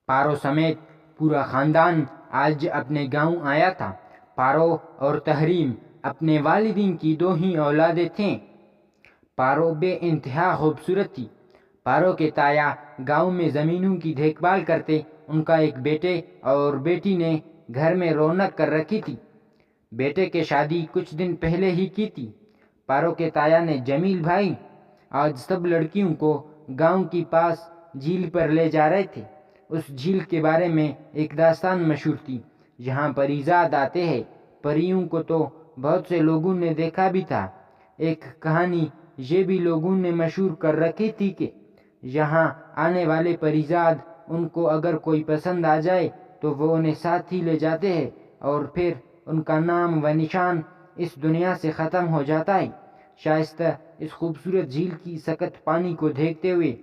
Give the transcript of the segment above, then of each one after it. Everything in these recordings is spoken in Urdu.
پارو سمیت پورا خاندان آج اپنے گاؤں آیا تھا۔ پارو اور تحریم اپنے والدین کی دو ہی اولادیں تھیں۔ پارو بے انتہا خوبصورت تھی۔ پارو کے تایا گاؤں میں زمینوں کی دیکھ بھال کرتے۔ ان کا ایک بیٹے اور بیٹی نے گھر میں رونق کر رکھی تھی۔ بیٹے کی شادی کچھ دن پہلے ہی کی تھی۔ پارو کے تایا نے جمیل بھائی آج سب لڑکیوں کو گاؤں کی پاس جھیل پر لے جا رہے تھے۔ اس جھیل کے بارے میں ایک داستان مشہور تھی جہاں پریزاد آتے ہیں۔ پریوں کو تو بہت سے لوگوں نے دیکھا بھی تھا۔ ایک کہانی یہ بھی لوگوں نے مشہور کر رکھی تھی کہ یہاں آنے والے پریزاد ان کو اگر کوئی پسند آ جائے تو وہ انہیں ساتھ ہی لے جاتے ہیں اور پھر ان کا نام و نشان اس دنیا سے ختم ہو جاتا ہے۔ شائستہ اس خوبصورت جھیل کی سکت پانی کو دیکھتے ہوئے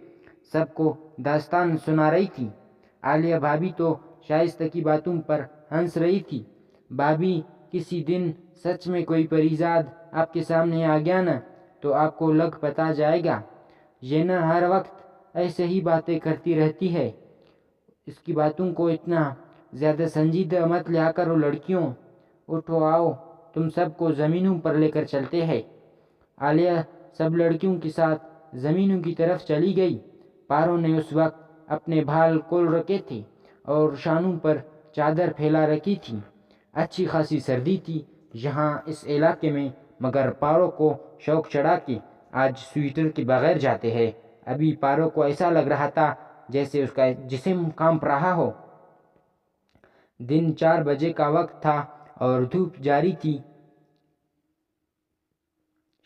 سب کو داستان سنا رہی تھی۔ عالیہ بھابھی تو شائستہ کی باتوں پر ہنس رہی تھی۔ بھابھی، کسی دن سچ میں کوئی پریزاد آپ کے سامنے آ گیا نا تو آپ کو لگ پتا جائے گا۔ یہ نہ ہر وقت ایسے ہی باتیں کرتی رہتی ہے۔ اس کی باتوں کو اتنا زیادہ سنجیدہ مت لیا کرو لڑکیوں۔ اٹھو، آؤ، تم سب کو زمینوں پر لے کر چلتے ہیں۔ عالیہ سب لڑکیوں کے ساتھ زمینوں کی طرف چلی گئی۔ پارو نے اس وقت اپنے بال کھول رکھے تھے اور شانوں پر چادر پھیلا رکھی تھی۔ اچھی خاصی سردی تھی یہاں اس علاقے میں، مگر پارو کو شوق چڑھا کہ آج سویٹر کے بغیر جاتے ہیں۔ ابھی پارو کو ایسا لگ رہا تھا جیسے اس کا جسم کانپ رہا ہو۔ دن 4 بجے کا وقت تھا اور دھوپ جاری تھی۔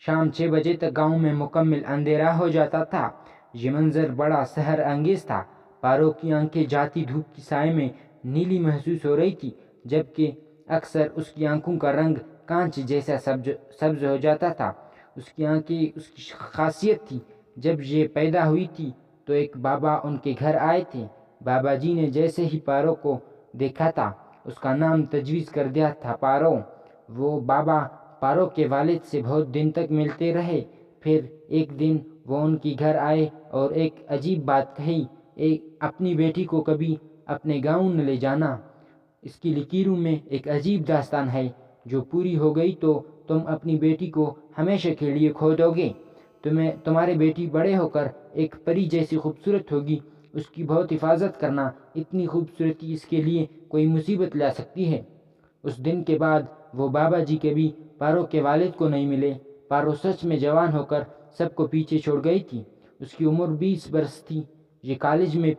شام 6 بجے تک گاؤں میں مکمل اندھیرا ہو جاتا تھا۔ یہ منظر بڑا سحر انگیز تھا۔ پارو کی آنکھیں جاتی دھوپ کی سائے میں نیلی محسوس ہو رہی تھی، جبکہ اکثر اس کی آنکھوں کا رنگ کانچ جیسا سبز ہو جاتا تھا۔ اس کی آنکھیں اس کی خاصیت تھی۔ جب یہ پیدا ہوئی تھی تو ایک بابا ان کے گھر آئے تھے۔ بابا جی نے جیسے ہی پارو کو دیکھا تھا اس کا نام تجویز کر دیا تھا، پارو۔ وہ بابا پارو کے والد سے بہت دن تک ملتے رہے۔ پھر ایک دن وہ ان کے گھر آئے اور ایک عجیب بات کہی، اپنی بیٹی کو کبھی اپنے گاؤں نہ لے جانا۔ اس کی لکیروں میں ایک عجیب داستان ہے، جو پوری ہو گئی تو تم اپنی بیٹی کو ہمیشہ کے لیے کھو دو گے۔ تمہاری بیٹی بڑے ہو کر ایک پری جیسی خوبصورت ہوگی۔ اس کی بہت حفاظت کرنا، اتنی خوبصورتی اس کے لیے کوئی مصیبت لا سکتی ہے۔ اس دن کے بعد وہ بابا جی کبھی پارو کے والد کو نہیں ملے۔ پارو سچ میں جوان ہو کر سب کو پیچھے چھوڑ گئی تھی۔ اس کی عمر 20 برس تھی۔ یہ کالج میں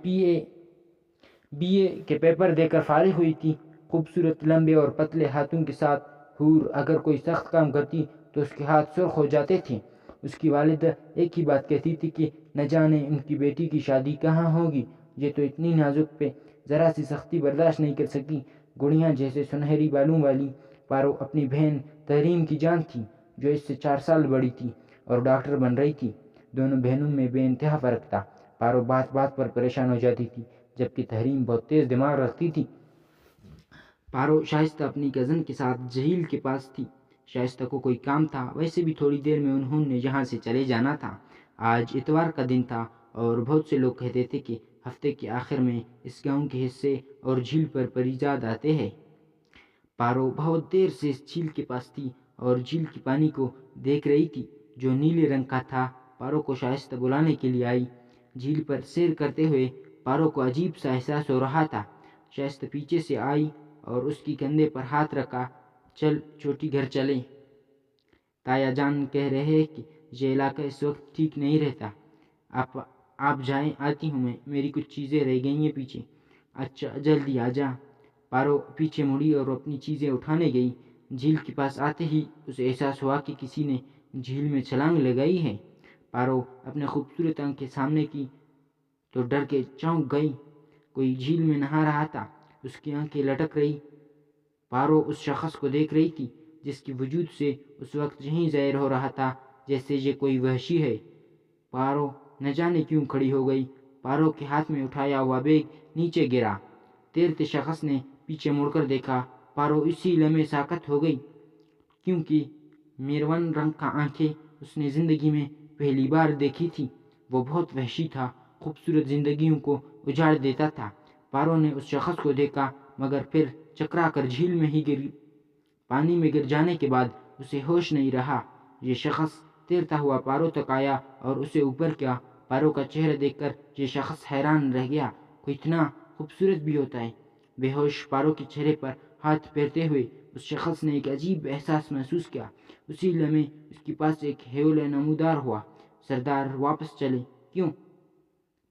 بی اے کے پیپر دے کر فارغ ہوئی تھی۔ خوبصورت لمبے اور پتلے ہاتھوں کے ساتھ حور اگر کوئی سخت کام کرتی تو اس کے ہاتھ سرخ ہو جاتے تھے۔ اس کی والدہ ایک ہی بات کہتی تھی کہ نہ جانے ان کی بیٹی کی شادی کہاں ہوگی، یہ تو اتنی نازک پہ ذرا سی سختی برداشت نہیں کر سکتی۔ گڑیاں جیسے سنہری بالوں والی پارو اپنی بہن تحریم کی جان تھی، جو اس سے 4 سال بڑی تھی اور ڈاکٹر بن رہی تھی۔ دونوں بہنوں میں بے انتہا فرق تھا۔ پارو بات بات پر پریشان ہو جاتی تھی، جبکہ تحریم بہت تیز دماغ رکھتی تھی۔ پارو شائستہ اپنی کزن کے ساتھ جھیل کے پاس تھی۔ شائستہ کو کوئی کام تھا، ویسے بھی تھوڑی دیر میں انہوں نے یہاں سے چلے جانا تھا۔ آج اتوار کا دن تھا اور بہت سے لوگ کہتے تھے کہ ہفتے کے آخر میں اس گاؤں کے حصے اور جھیل پر پریزاد آتے ہیں۔ پارو بہت دیر سے اس جھیل کے پاس تھی اور جھیل کی پانی کو دیکھ رہی تھی جو نیلے رنگ کا تھا۔ پارو کو شائستہ بلانے کے لیے آئی۔ جھیل پر سیر کرتے ہوئے پارو کو عجیب سا احساس ہو رہا تھا۔ شائستہ پیچھے سے آئی اور اس کی کندھے پر ہاتھ رکھا۔ چل چھوٹی، گھر چلیں۔ تایا جان کہہ رہے ہیں کہ یہ علاقہ اس وقت ٹھیک نہیں رہتا۔ آپ جائیں، آتی ہوں میں، میری کچھ چیزیں رہ گئی ہیں پیچھے۔ اچھا، جلدی آ جا۔ پارو پیچھے مڑی اور اپنی چیزیں اٹھانے گئی۔ جھیل کے پاس آتے ہی اسے احساس ہوا کہ کسی نے جھیل میں چھلانگ لگائی ہے۔ پارو اپنے خوبصورت آنکھیں سامنے کی تو ڈر کے چونک گئی۔ کوئی جھیل میں نہا رہا تھا، اس کی آنکھیں لٹک رہی۔ پارو اس شخص کو دیکھ رہی تھی جس کے وجود سے اس وقت یہی ظاہر ہو رہا تھا جیسے یہ کوئی وحشی ہے۔ پارو نہ جانے کیوں کھڑی ہو گئی۔ پارو کے ہاتھ میں اٹھایا ہوا بیگ نیچے گرا۔ تیرتے شخص نے پیچھے مڑ کر دیکھا۔ پارو اسی لمحے ساکت ہو گئی، کیونکہ میرون رنگ کا آنکھیں اس نے زندگی میں پہلی بار دیکھی تھی۔ وہ بہت وحشی تھا، خوبصورت زندگیوں کو اجاڑ دیتا تھا۔ پارو نے اس شخص کو دیکھا مگر پھر چکرا کر جھیل میں ہی پانی میں گر جانے کے بعد اسے ہوش نہیں رہا۔ یہ شخص تیرتا ہوا پارو تک آیا اور اسے اوپر کیا۔ پارو کا چہرہ دیکھ کر یہ شخص حیران رہ گیا، کوئی اتنا خوبصورت بھی ہوتا ہے۔ بے ہوش پارو کے چہرے پر ہاتھ پھیرتے ہوئے اس شخص نے ایک عجیب احساس محسوس کیا۔ اسی لمحے اس کے پاس ایک خیال نمودار ہوا، سردار واپس چلے۔ کیوں؟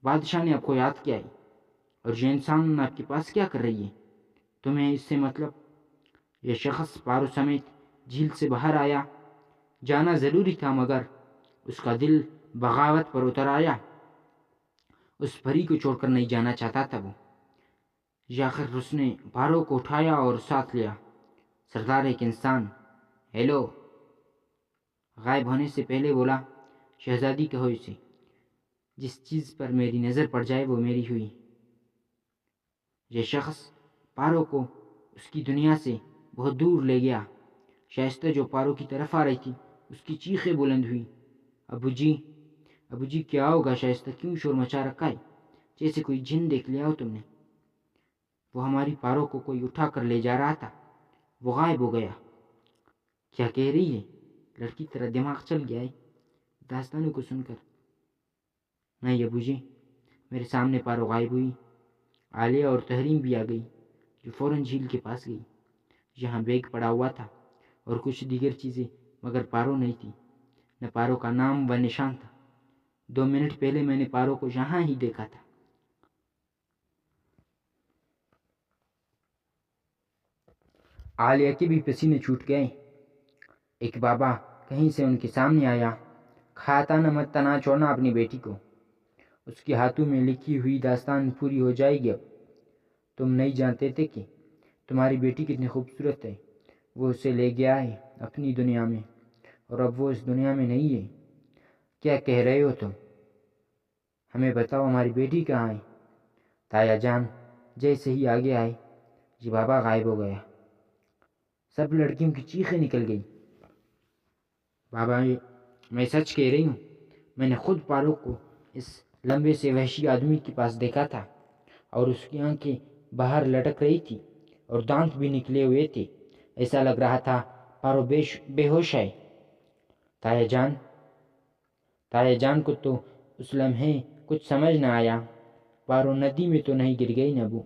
بادشاہ نے آپ کو یاد کیا ہے، اور یہ انسان آپ کے پاس کیا کر رہی ہے؟ تمہیں اس سے مطلب؟ یہ شخص پارو سمیت جھیل سے باہر آیا۔ جانا ضروری تھا مگر اس کا دل بغاوت پر اتر آیا۔ اس پری کو چھوڑ کر نہیں جانا چاہتا تھا وہ۔ یا آخر اس نے پارو کو اٹھایا اور ساتھ لیا۔ سردار ایک انسان ہیلو غائب ہونے سے پہلے بولا، شہزادی کہو اسے، جس چیز پر میری نظر پڑ جائے وہ میری ہوئی۔ یہ شخص پارو کو اس کی دنیا سے بہت دور لے گیا۔ شائستہ جو پارو کی طرف آ رہی تھی اس کی چیخیں بلند ہوئی، ابو جی کیا ہوگا شائستہ؟ کیوں شور مچا رکھا ہے؟ جیسے کوئی جن دیکھ لیا ہو تم نے۔ وہ ہماری پارو کو کوئی اٹھا کر لے جا رہا تھا، وہ غائب ہو گیا۔ کیا کہہ رہی ہے؟ لڑکی تیرا دماغ چل گیا ہے داستانوں کو سن کر؟ نہیں ابو جی، میرے سامنے پارو غائب ہوئی۔ عالیہ اور تحریم بھی آ گئی، جو فوراً جھیل کے پاس گئی۔ یہاں بیگ پڑا ہوا تھا اور کچھ دیگر چیزیں، مگر پارو نہیں تھی، نہ پارو کا نام و نشان تھا۔ 2 منٹ پہلے میں نے پارو کو یہاں ہی دیکھا تھا۔ عالیہ کے بھی پسینے چھوٹ گئے۔ ایک بابا کہیں سے ان کے سامنے آیا، کھاتا نہ مت نہ چھوڑنا اپنی بیٹی کو، اس کے ہاتھوں میں لکھی ہوئی داستان پوری ہو جائے گی۔ اب تم نہیں جانتے تھے کہ تمہاری بیٹی کتنی خوبصورت ہے؟ وہ اسے لے گیا ہے اپنی دنیا میں، اور اب وہ اس دنیا میں نہیں ہے۔ کیا کہہ رہے ہو تم؟ ہمیں بتاؤ ہماری بیٹی کہاں ہے؟ تایا جان جیسے ہی آگے آئے یہ بابا غائب ہو گیا۔ سب لڑکیوں کی چیخیں نکل گئی۔ بابا میں سچ کہہ رہی ہوں، میں نے خود پارو کو اس لمبے سے وحشی آدمی کے پاس دیکھا تھا، اور اس کی آنکھیں باہر لٹک رہی تھی اور دانت بھی نکلے ہوئے تھے۔ ایسا لگ رہا تھا پارو بے ہوش ہے۔ تایا جان کو تو اس لمحے کچھ سمجھ نہ آیا۔ پارو ندی میں تو نہیں گر گئی نبو؟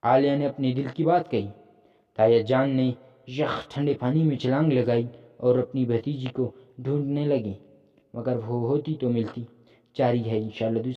عالیہ نے اپنے دل کی بات کہی۔ تایا جان نے یخ ٹھنڈے پانی میں چھلانگ لگائی اور اپنی بھتیجی کو ڈھونڈنے لگی، مگر وہ ہوتی تو ملتی۔ جاری ہے انشاءاللہ۔